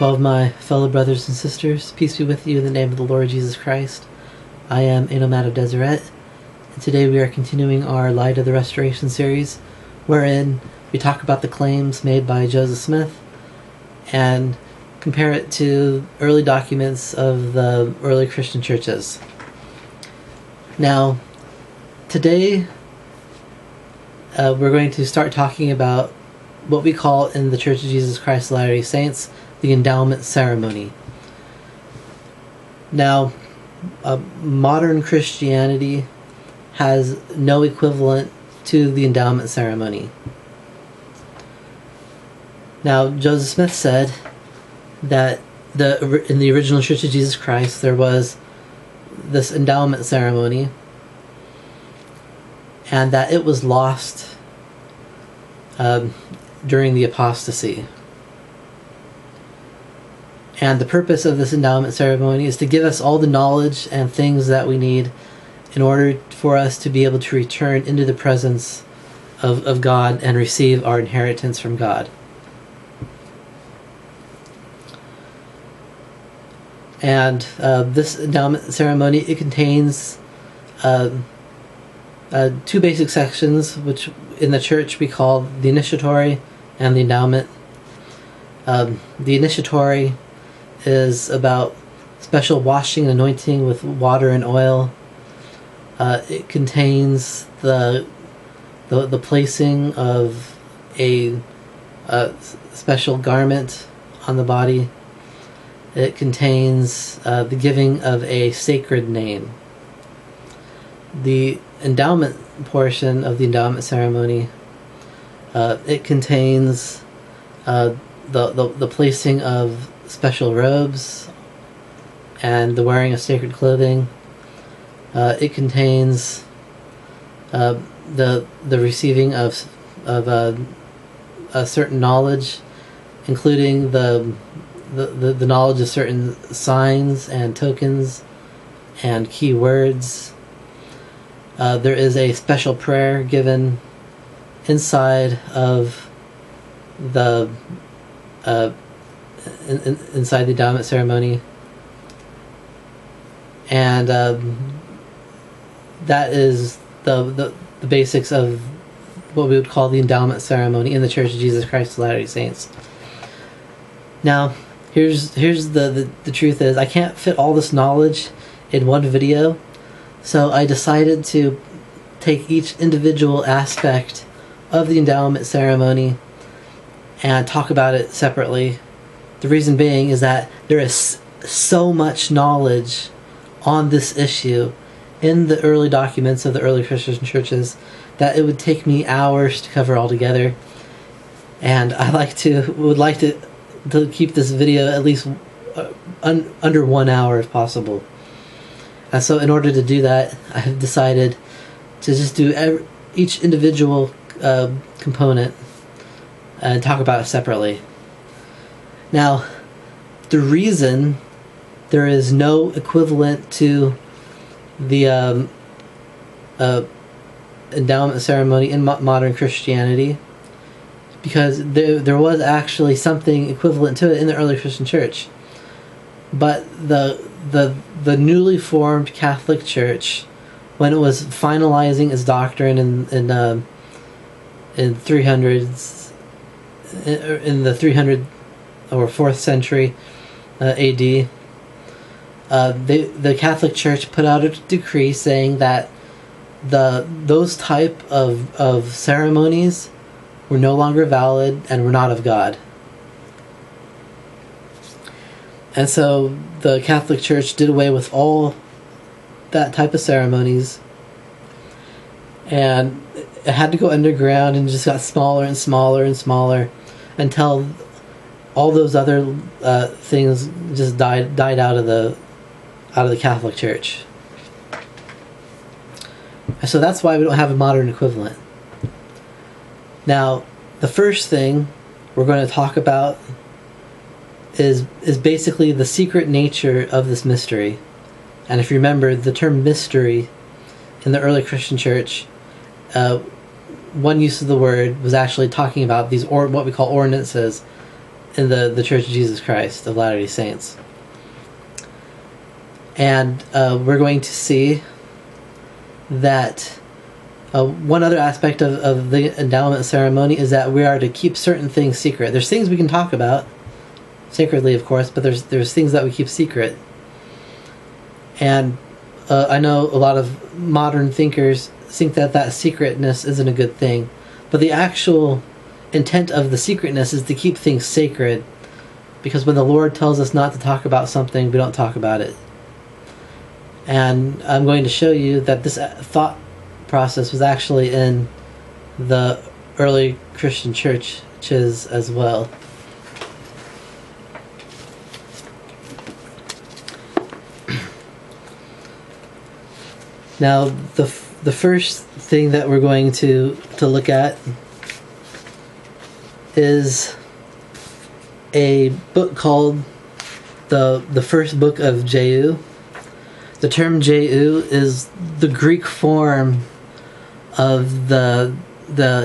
All of my fellow brothers and sisters, peace be with you in the name of the Lord Jesus Christ. I am a nomad of Deseret, and today we are continuing our Light of the Restoration series, wherein we talk about the claims made by Joseph Smith and compare it to early documents of the early Christian churches. Now, today we're going to start talking about what we call in the Church of Jesus Christ of Latter-day Saints the endowment ceremony. Now, modern Christianity has no equivalent to the endowment ceremony. Now, Joseph Smith said that in the original Church of Jesus Christ there was this endowment ceremony, and that it was lost during the apostasy. And the purpose of this endowment ceremony is to give us all the knowledge and things that we need in order for us to be able to return into the presence of God and receive our inheritance from God. And this endowment ceremony, it contains two basic sections, which in the church we call the initiatory and the endowment. The initiatory is about special washing and anointing with water and oil. It contains the placing of a special garment on the body. It contains the giving of a sacred name. The endowment portion of the endowment ceremony, it contains the placing of special robes and the wearing of sacred clothing. It contains the receiving of a certain knowledge, including the knowledge of certain signs and tokens and key words. There is a special prayer given inside of the inside the endowment ceremony, and that is the basics of what we would call the endowment ceremony in the Church of Jesus Christ of Latter-day Saints. Now, here's the truth is, I can't fit all this knowledge in one video, so I decided to take each individual aspect of the endowment ceremony and talk about it separately. The reason being is that there is so much knowledge on this issue in the early documents of the early Christian churches that it would take me hours to cover all together, and I would like to keep this video at least under 1 hour if possible. And so in order to do that, I have decided to just do each individual component and talk about it separately. Now, the reason there is no equivalent to the endowment ceremony in modern Christianity, because there was actually something equivalent to it in the early Christian church, but the newly formed Catholic Church, when it was finalizing its doctrine in 300s, in the 300 or 4th century AD, the Catholic Church put out a decree saying that those type of ceremonies were no longer valid and were not of God. And so the Catholic Church did away with all that type of ceremonies, and it had to go underground and just got smaller and smaller and smaller until all those other things just died out of the Catholic Church. So that's why we don't have a modern equivalent. Now, the first thing we're going to talk about is basically the secret nature of this mystery. And if you remember, the term mystery in the early Christian church, one use of the word was actually talking about these what we call ordinances in the Church of Jesus Christ of Latter-day Saints. And we're going to see that one other aspect of the endowment ceremony is that we are to keep certain things secret. There's things we can talk about, sacredly of course, but there's things that we keep secret. And I know a lot of modern thinkers think that secretness isn't a good thing, but the actual intent of the secretness is to keep things sacred, because when the Lord tells us not to talk about something, we don't talk about it. And I'm going to show you that this thought process was actually in the early Christian churches as well. Now, the first thing that we're going to look at is a book called the first book of Jehu. The term Jehu is the Greek form of the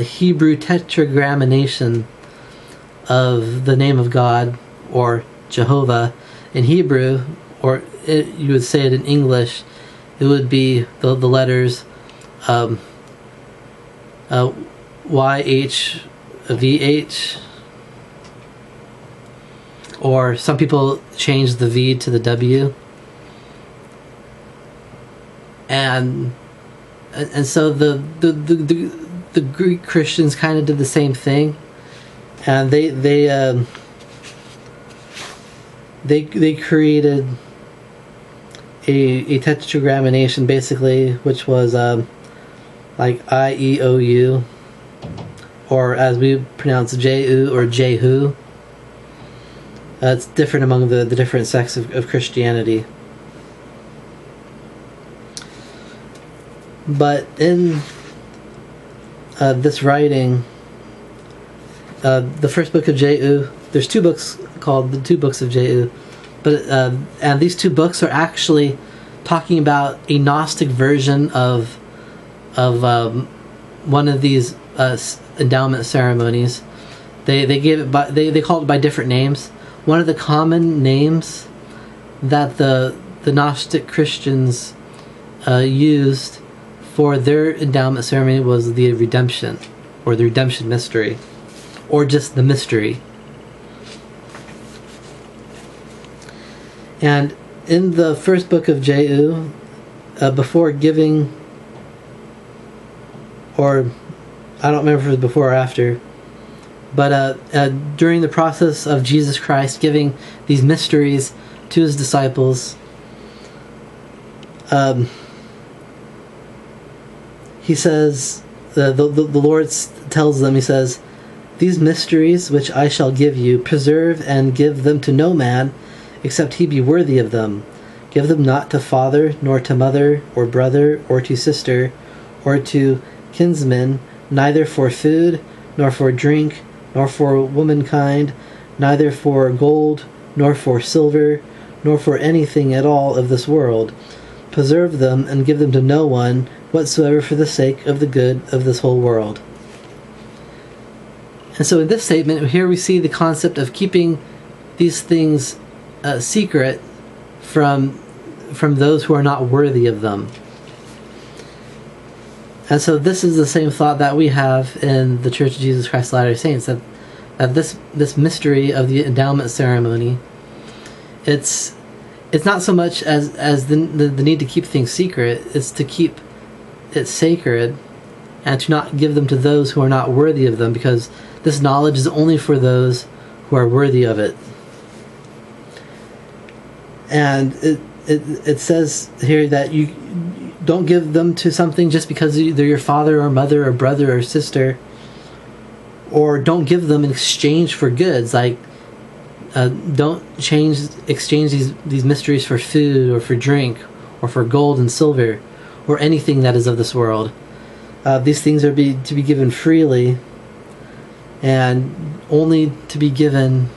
Hebrew tetragrammaton of the name of God, or Jehovah in Hebrew, or you would say it in English, it would be the letters YHVH, or some people change the V to the W. And so the Greek Christians kind of did the same thing, and they created a tetragrammaton, basically, which was like IEOU, or as we pronounce Jehu or Jehu. It's different among the different sects of Christianity. But in this writing, the first book of Jehu, there's two books called the two books of Jehu, but and these two books are actually talking about a Gnostic version of one of these endowment ceremonies. They gave it by they called it by different names. One of the common names that the Gnostic Christians used for their endowment ceremony was the redemption, or the redemption mystery, or just the mystery. And in the first book of Jehu, before giving, or I don't remember if it was before or after, but during the process of Jesus Christ giving these mysteries to his disciples, he says, the Lord tells them, he says, "These mysteries which I shall give you, preserve and give them to no man, except he be worthy of them. Give them not to father, nor to mother, or brother, or to sister, or to kinsmen, neither for food, nor for drink, nor for womankind, neither for gold, nor for silver, nor for anything at all of this world. Preserve them and give them to no one whatsoever for the sake of the good of this whole world." And so in this statement, here we see the concept of keeping these things secret from those who are not worthy of them. And so this is the same thought that we have in the Church of Jesus Christ of Latter-day Saints, that this mystery of the endowment ceremony, it's not so much as the need to keep things secret, it's to keep it sacred and to not give them to those who are not worthy of them, because this knowledge is only for those who are worthy of it. And it says here that you don't give them to something just because they're your father or mother or brother or sister, or don't give them in exchange for goods. Like don't exchange these mysteries for food or for drink or for gold and silver or anything that is of this world. These things are to be given freely, and only to be given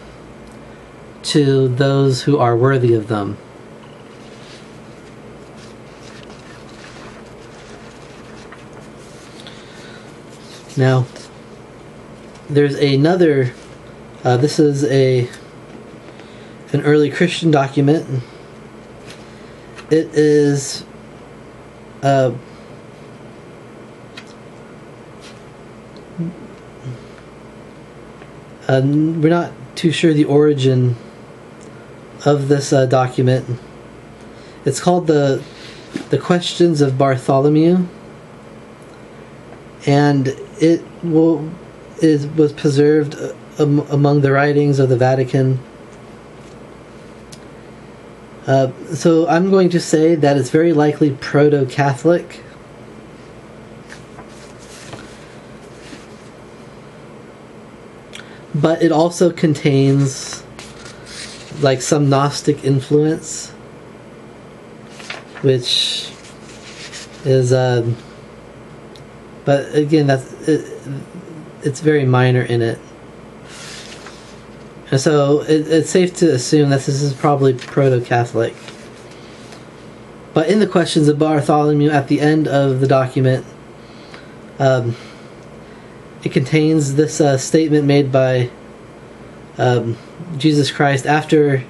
to those who are worthy of them. Now, there's another This is an early Christian document. It is we're not too sure the origin of this document. It's called the Questions of Bartholomew, and it was preserved among the writings of the Vatican. So I'm going to say that it's very likely proto-Catholic. But it also contains like some Gnostic influence, which is but again, it's very minor in it. And so it's safe to assume that this is probably proto-Catholic. But in the Questions of Bartholomew, at the end of the document, it contains this statement made by Jesus Christ after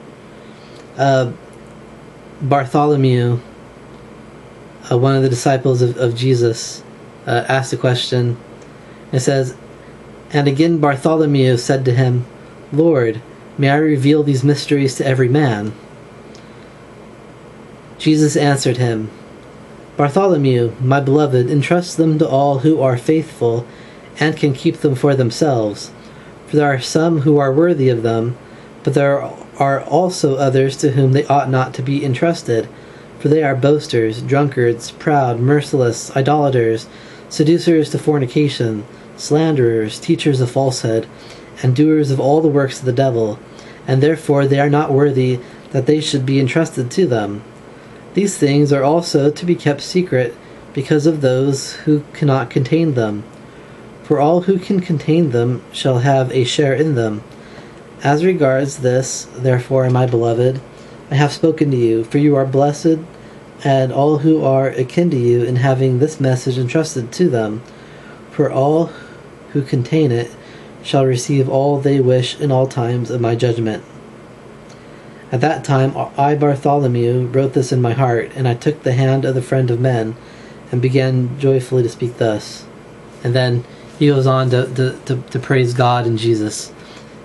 Bartholomew, one of the disciples of Jesus, asked a question. It says, "And again Bartholomew said to him, 'Lord, may I reveal these mysteries to every man?' Jesus answered him, 'Bartholomew, my beloved, entrust them to all who are faithful and can keep them for themselves. For there are some who are worthy of them, but there are also others to whom they ought not to be entrusted. For they are boasters, drunkards, proud, merciless, idolaters, seducers to fornication, slanderers, teachers of falsehood, and doers of all the works of the devil, and therefore they are not worthy that they should be entrusted to them. These things are also to be kept secret because of those who cannot contain them. For all who can contain them shall have a share in them. As regards this, therefore, my beloved, I have spoken to you, for you are blessed, and all who are akin to you in having this message entrusted to them. For all who contain it shall receive all they wish in all times of my judgment.' At that time I, Bartholomew, wrote this in my heart, and I took the hand of the friend of men, and began joyfully to speak thus." And then he goes on to praise God and Jesus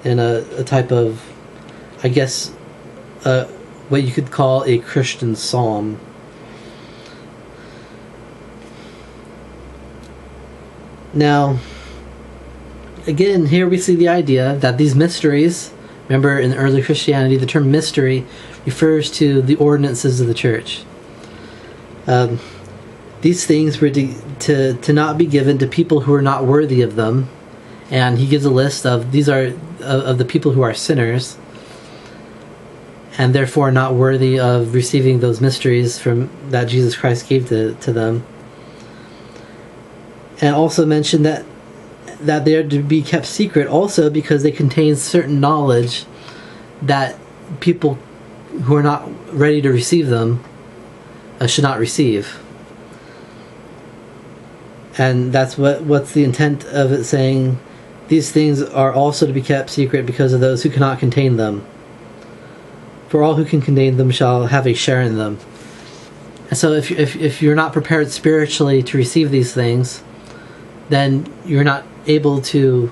in a type of, I guess, what you could call a Christian psalm. Now, again, here we see the idea that these mysteries, remember in early Christianity, the term mystery refers to the ordinances of the church. These things were to not be given to people who are not worthy of them. And he gives a list of these are of the people who are sinners, and therefore not worthy of receiving those mysteries from that Jesus Christ gave to them. And also mentioned that they are to be kept secret also because they contain certain knowledge that people who are not ready to receive them should not receive. And that's what's the intent of it, saying these things are also to be kept secret because of those who cannot contain them. For all who can contain them shall have a share in them. And so if you're not prepared spiritually to receive these things, then you're not able to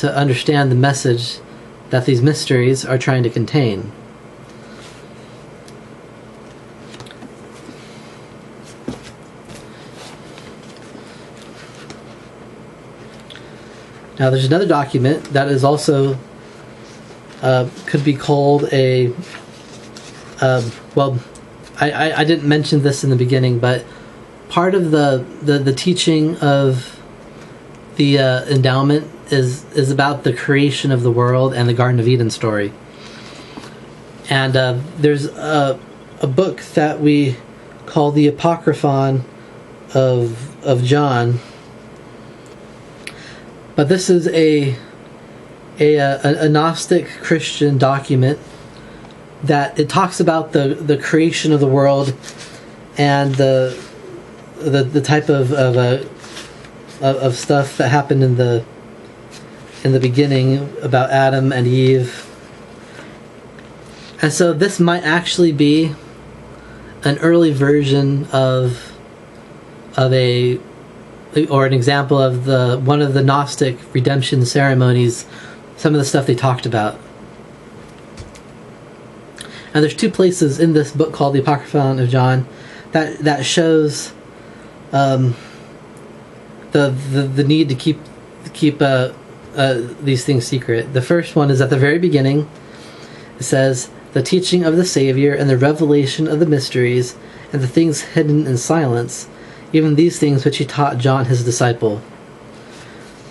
understand the message that these mysteries are trying to contain. Now there's another document that is also could be called a I didn't mention this in the beginning, but part of the teaching of the Endowment is about the creation of the world and the Garden of Eden story. And there's a book that we call the Apocryphon of John. But this is a Gnostic Christian document that it talks about the creation of the world and the type of stuff that happened in in the beginning about Adam and Eve. And so this might actually be an early version of an example of one of the Gnostic redemption ceremonies, some of the stuff they talked about. And there's 2 places in this book called the Apocryphon of John that shows the need to keep these things secret. The first one is at the very beginning. It says, "The teaching of the Savior and the revelation of the mysteries and the things hidden in silence, even these things which he taught John his disciple."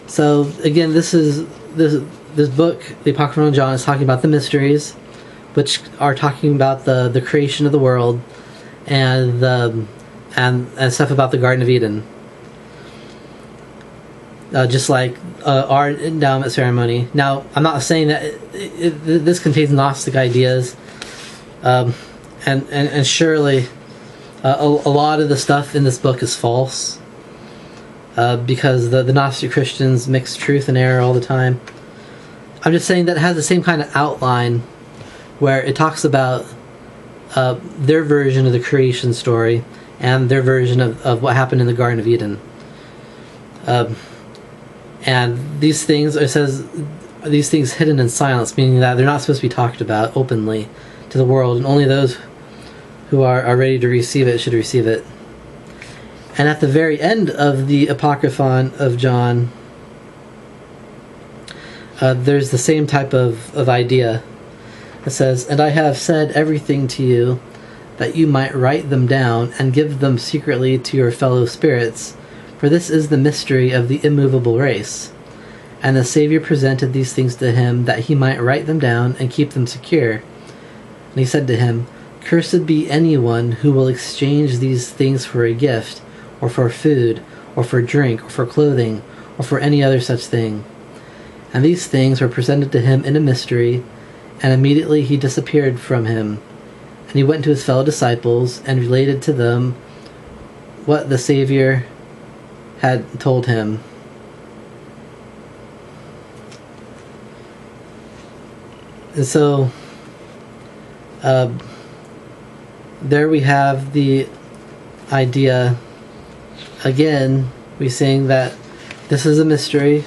So again, this book, the Apocryphon of John, is talking about the mysteries, which are talking about the creation of the world and stuff about the Garden of Eden. Just like our endowment ceremony. Now, I'm not saying that this contains Gnostic ideas, and surely a lot of the stuff in this book is false, because the Gnostic Christians mix truth and error all the time. I'm just saying that it has the same kind of outline, where it talks about their version of the creation story and their version of what happened in the Garden of Eden. And these things, it says, these things hidden in silence, meaning that they're not supposed to be talked about openly to the world, and only those who are ready to receive it should receive it. And at the very end of the Apocryphon of John, there's the same type of idea. It says, "And I have said everything to you, that you might write them down and give them secretly to your fellow spirits, for this is the mystery of the immovable race. And the Savior presented these things to him, that he might write them down and keep them secure. And he said to him, Cursed be anyone who will exchange these things for a gift, or for food, or for drink, or for clothing, or for any other such thing. And these things were presented to him in a mystery, and immediately he disappeared from him. And he went to his fellow disciples, and related to them what the Savior had told him." And so, there we have the idea. Again, we're saying that this is a mystery,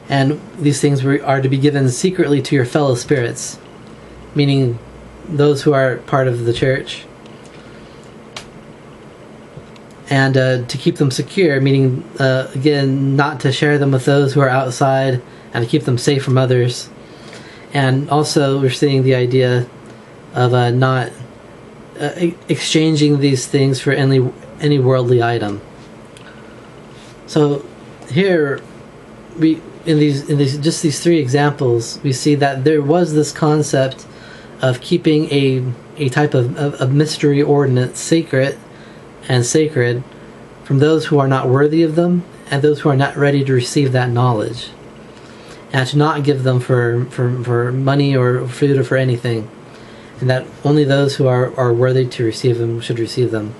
and these things are to be given secretly to your fellow spirits, meaning those who are part of the church. And to keep them secure, meaning, again, not to share them with those who are outside, and to keep them safe from others. And also, we're seeing the idea of not exchanging these things for any worldly item. So here, in these 3 examples, we see that there was this concept of keeping a type of mystery ordinance sacred from those who are not worthy of them, and those who are not ready to receive that knowledge, and to not give them for money or food or for anything, and that only those who are worthy to receive them should receive them.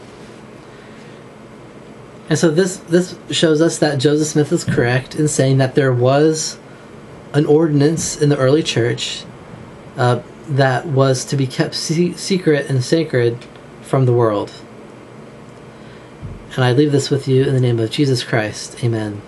And so this shows us that Joseph Smith is correct in saying that there was an ordinance in the early church that was to be kept secret and sacred from the world. And I leave this with you in the name of Jesus Christ. Amen.